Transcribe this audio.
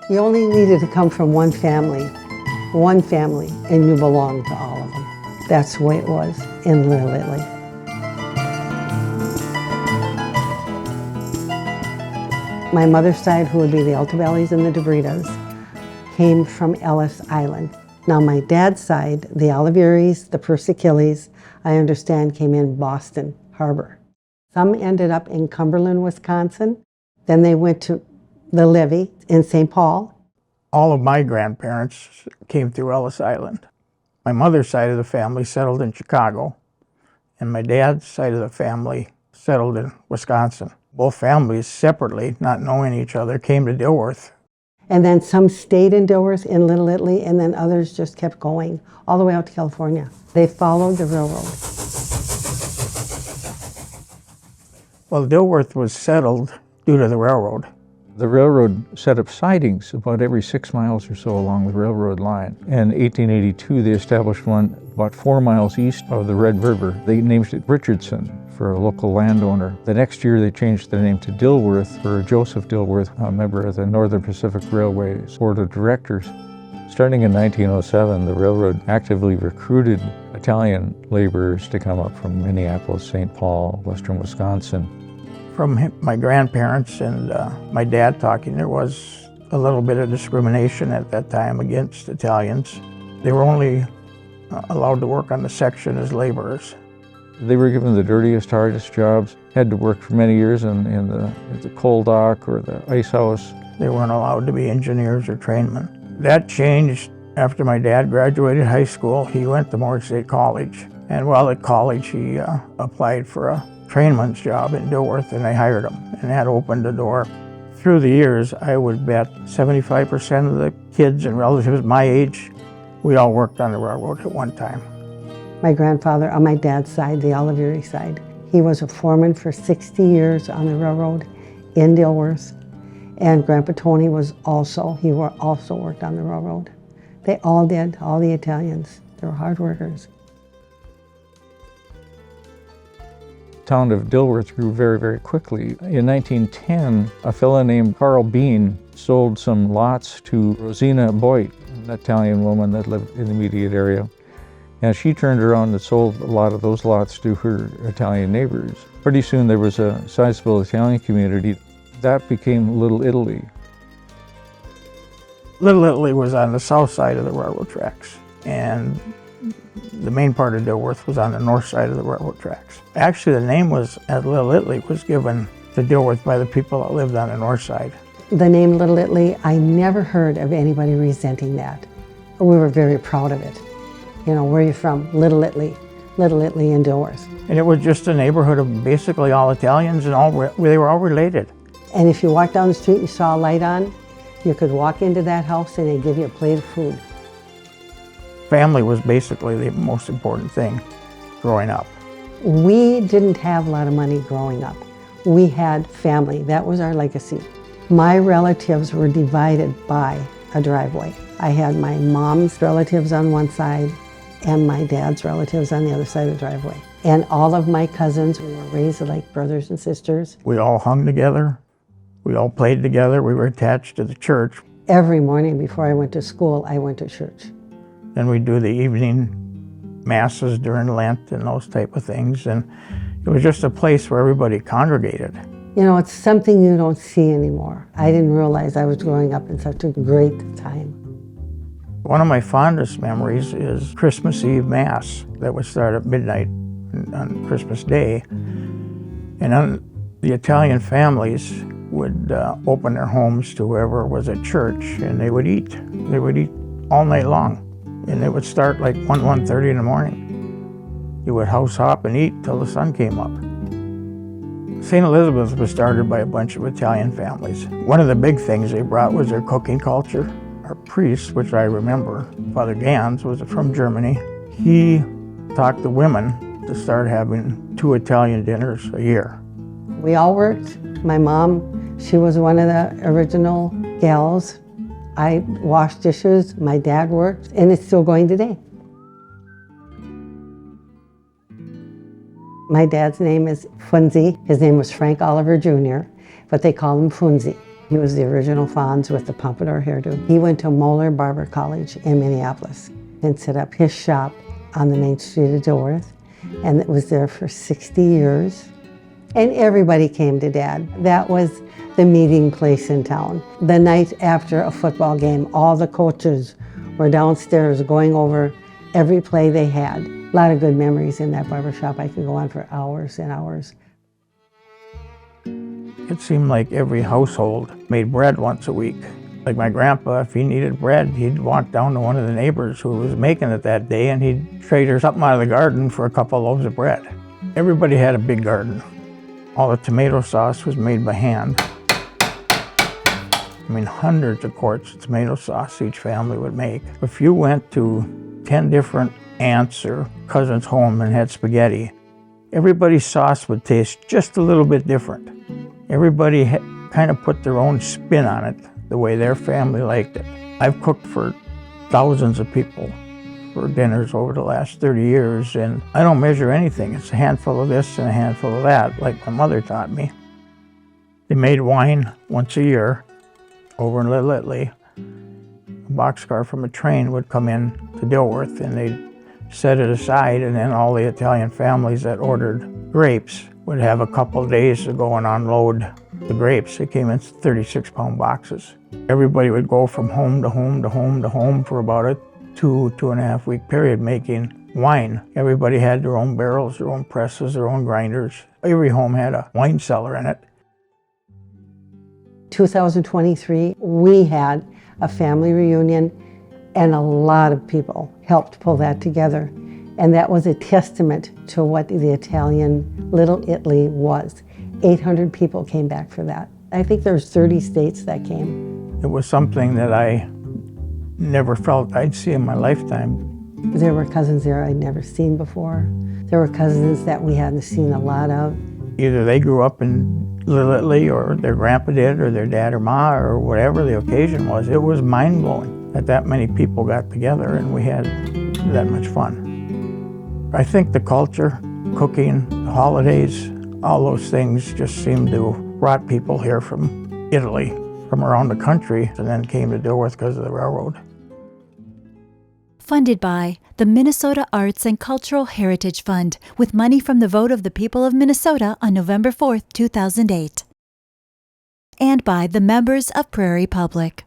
You only needed to come from one family, and you belonged to all of them. That's the way it was in Little Italy. My mother's side, who would be the Altavellis and the DeBritas, came from Ellis Island. Now my dad's side, the Oliveris, the Persicillis, I understand came in Boston Harbor. Some ended up in Cumberland, Wisconsin. Then they went to the Levy in St. Paul. All of my grandparents came through Ellis Island. My mother's side of the family settled in Chicago, and my dad's side of the family settled in Wisconsin. Both families separately, not knowing each other, came to Dilworth. And then some stayed in Dilworth in Little Italy, and then others just kept going all the way out to California. They followed the railroad. Well, Dilworth was settled due to the railroad. The railroad set up sidings about every 6 miles or so along the railroad line. In 1882, they established one about 4 miles east of the Red River. They named it Richardson for a local landowner. The next year, they changed the name to Dilworth for Joseph Dilworth, a member of the Northern Pacific Railway's board of directors. Starting in 1907, the railroad actively recruited Italian laborers to come up from Minneapolis, St. Paul, western Wisconsin. From my grandparents and my dad talking, there was a little bit of discrimination at that time against Italians. They were only allowed to work on the section as laborers. They were given the dirtiest, hardest jobs, had to work for many years in the coal dock or the ice house. They weren't allowed to be engineers or trainmen. That changed after my dad graduated high school. He went to Moore State College, and while at college he applied for a trainman's job in Dilworth, and they hired him, and that opened the door. Through the years, I would bet 75% of the kids and relatives my age, we all worked on the railroad at one time. My grandfather, on my dad's side, the Oliveri side, he was a foreman for 60 years on the railroad in Dilworth, and Grandpa Tony was also, also worked on the railroad. They all did, all the Italians. They were hard workers. The town of Dilworth grew very, very quickly. In 1910, a fellow named Carl Bean sold some lots to Rosina Boit, an Italian woman that lived in the immediate area. And she turned around and sold a lot of those lots to her Italian neighbors. Pretty soon there was a sizable Italian community. That became Little Italy. Little Italy was on the south side of the railroad tracks, and the main part of Dilworth was on the north side of the railroad tracks. Actually, the name Little Italy was given to Dilworth by the people that lived on the north side. The name Little Italy, I never heard of anybody resenting that. We were very proud of it. You know, where are you from? Little Italy in Dilworth. And it was just a neighborhood of basically all Italians, and they were all related. And if you walked down the street and you saw a light on, you could walk into that house and they'd give you a plate of food. Family was basically the most important thing growing up. We didn't have a lot of money growing up. We had family. That was our legacy. My relatives were divided by a driveway. I had my mom's relatives on one side and my dad's relatives on the other side of the driveway. And all of my cousins were raised like brothers and sisters. We all hung together. We all played together. We were attached to the church. Every morning before I went to school, I went to church. Then we'd do the evening masses during Lent and those type of things. And it was just a place where everybody congregated. You know, it's something you don't see anymore. I didn't realize I was growing up in such a great time. One of my fondest memories is Christmas Eve Mass that would start at midnight on Christmas Day. And the Italian families would open their homes to whoever was at church, and they would eat. They would eat all night long. And it would start like 1:30 in the morning. You would house hop and eat till the sun came up. St. Elizabeth's was started by a bunch of Italian families. One of the big things they brought was their cooking culture. Our priest, which I remember, Father Gans, was from Germany. He taught the women to start having 2 Italian dinners a year. We all worked. My mom, she was one of the original gals. I washed dishes, my dad worked, and it's still going today. My dad's name is Funzi. His name was Frank Oliver Jr., but they call him Funzi. He was the original Fonz with the pompadour hairdo. He went to Moeller Barber College in Minneapolis and set up his shop on the main street of Dilworth, and it was there for 60 years. And everybody came to Dad. That was the meeting place in town. The night after a football game, all the coaches were downstairs going over every play they had. A lot of good memories in that barber shop. I could go on for hours and hours. It seemed like every household made bread once a week. Like my grandpa, if he needed bread, he'd walk down to one of the neighbors who was making it that day, and he'd trade her something out of the garden for a couple of loaves of bread. Everybody had a big garden. All the tomato sauce was made by hand. I mean, hundreds of quarts of tomato sauce each family would make. If you went to 10 different aunts or cousins' home and had spaghetti, everybody's sauce would taste just a little bit different. Everybody kind of put their own spin on it, the way their family liked it. I've cooked for thousands of people for dinners over the last 30 years, and I don't measure anything. It's a handful of this and a handful of that, like my mother taught me. They made wine once a year over in Little Italy. A boxcar from a train would come in to Dilworth, and they'd set it aside, and then all the Italian families that ordered grapes would have a couple of days to go and unload the grapes. They came in 36-pound boxes. Everybody would go from home to home to home to home for about a 2.5 week period making wine. Everybody had their own barrels, their own presses, their own grinders. Every home had a wine cellar in it. 2023, we had a family reunion, and a lot of people helped pull that together. And that was a testament to what the Italian Little Italy was. 800 people came back for that. I think there's 30 states that came. It was something that I never felt I'd see in my lifetime. There were cousins there I'd never seen before. There were cousins that we hadn't seen a lot of. Either they grew up in Little Italy, or their grandpa did, or their dad or ma, or whatever the occasion was. It was mind-blowing that many people got together and we had that much fun. I think the culture, cooking, the holidays, all those things just seemed to brought people here from Italy, from around the country, and then came to Dilworth because of the railroad. Funded by the Minnesota Arts and Cultural Heritage Fund, with money from the vote of the people of Minnesota on November 4, 2008. And by the members of Prairie Public.